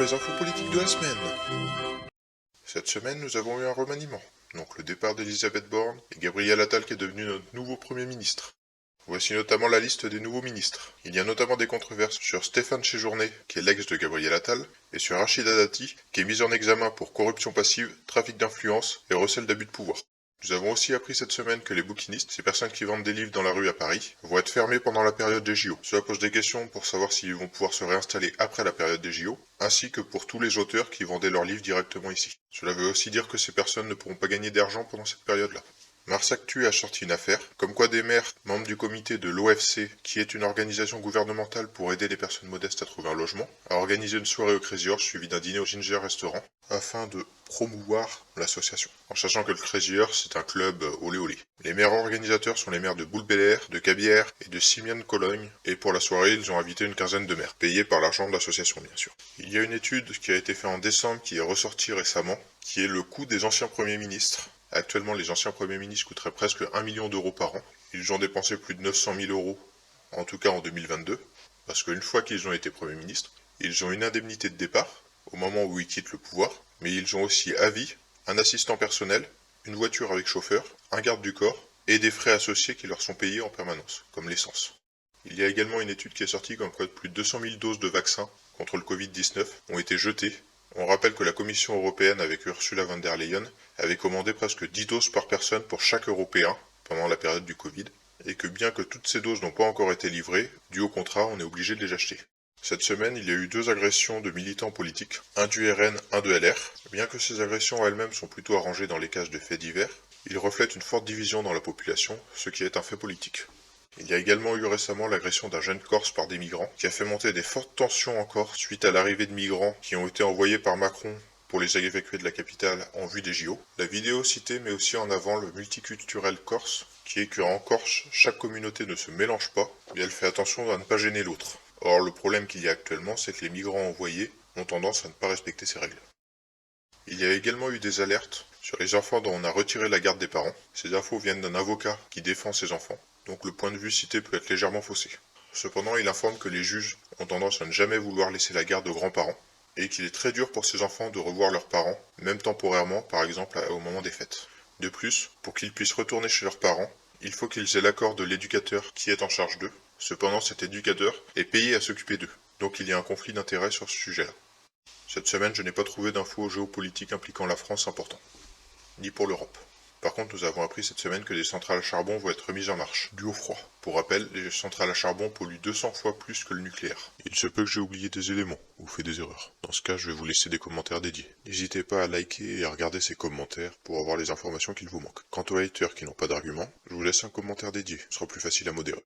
les infos politiques de la semaine. Cette semaine, nous avons eu un remaniement. Donc le départ d'Elisabeth Borne et Gabriel Attal qui est devenu notre nouveau Premier ministre. Voici notamment la liste des nouveaux ministres. Il y a notamment des controverses sur Stéphane Séjourné, qui est l'ex de Gabriel Attal, et sur Rachida Dati, qui est mise en examen pour corruption passive, trafic d'influence et recel d'abus de pouvoir. Nous avons aussi appris cette semaine que les bouquinistes, ces personnes qui vendent des livres dans la rue à Paris, vont être fermés pendant la période des JO. Cela pose des questions pour savoir s'ils vont pouvoir se réinstaller après la période des JO, ainsi que pour tous les auteurs qui vendaient leurs livres directement ici. Cela veut aussi dire que ces personnes ne pourront pas gagner d'argent pendant cette période-là. Mars Actu a sorti une affaire, comme quoi des maires, membres du comité de l'OFC, qui est une organisation gouvernementale pour aider les personnes modestes à trouver un logement, a organisé une soirée au Crazy Horse suivie d'un dîner au Ginger Restaurant, afin de promouvoir l'association. En sachant que le Crazy Horse est un club olé olé. Les maires organisateurs sont les maires de Boule-Bel-Air, de Cabière et de Simiane-Cologne, et pour la soirée, ils ont invité une quinzaine de maires, payés par l'argent de l'association bien sûr. Il y a une étude qui a été faite en décembre qui est ressortie récemment, qui est le coût des anciens premiers ministres. Actuellement, les anciens premiers ministres coûteraient presque 1 million d'euros par an. Ils ont dépensé plus de 900 000 euros, en tout cas en 2022, parce qu'une fois qu'ils ont été premiers ministres, ils ont une indemnité de départ, au moment où ils quittent le pouvoir, mais ils ont aussi à vie, un assistant personnel, une voiture avec chauffeur, un garde du corps, et des frais associés qui leur sont payés en permanence, comme l'essence. Il y a également une étude qui est sortie comme quoi plus de 200 000 doses de vaccins contre le Covid-19 ont été jetées. On rappelle que la Commission européenne, avec Ursula von der Leyen, avait commandé presque 10 doses par personne pour chaque Européen pendant la période du Covid, et que bien que toutes ces doses n'ont pas encore été livrées, dû au contrat, on est obligé de les acheter. Cette semaine, il y a eu 2 agressions de militants politiques, un du RN, un de LR. Bien que ces agressions elles-mêmes sont plutôt arrangées dans les cases de faits divers, ils reflètent une forte division dans la population, ce qui est un fait politique. Il y a également eu récemment l'agression d'un jeune Corse par des migrants, qui a fait monter des fortes tensions en Corse suite à l'arrivée de migrants qui ont été envoyés par Macron pour les évacuer de la capitale en vue des JO. La vidéo citée met aussi en avant le multiculturel corse, qui est qu'en Corse, chaque communauté ne se mélange pas, mais elle fait attention à ne pas gêner l'autre. Or, le problème qu'il y a actuellement, c'est que les migrants envoyés ont tendance à ne pas respecter ces règles. Il y a également eu des alertes sur les enfants dont on a retiré la garde des parents. Ces infos viennent d'un avocat qui défend ses enfants, donc le point de vue cité peut être légèrement faussé. Cependant, il informe que les juges ont tendance à ne jamais vouloir laisser la garde aux grands-parents, et qu'il est très dur pour ces enfants de revoir leurs parents, même temporairement, par exemple au moment des fêtes. De plus, pour qu'ils puissent retourner chez leurs parents, il faut qu'ils aient l'accord de l'éducateur qui est en charge d'eux. Cependant, cet éducateur est payé à s'occuper d'eux, donc il y a un conflit d'intérêts sur ce sujet-là. Cette semaine, je n'ai pas trouvé d'infos géopolitiques impliquant la France important, ni pour l'Europe. Par contre, nous avons appris cette semaine que des centrales à charbon vont être remises en marche, dû au froid. Pour rappel, les centrales à charbon polluent 200 fois plus que le nucléaire. Il se peut que j'ai oublié des éléments, ou fait des erreurs. Dans ce cas, je vais vous laisser des commentaires dédiés. N'hésitez pas à liker et à regarder ces commentaires pour avoir les informations qu'il vous manque. Quant aux haters qui n'ont pas d'arguments, je vous laisse un commentaire dédié, ce sera plus facile à modérer.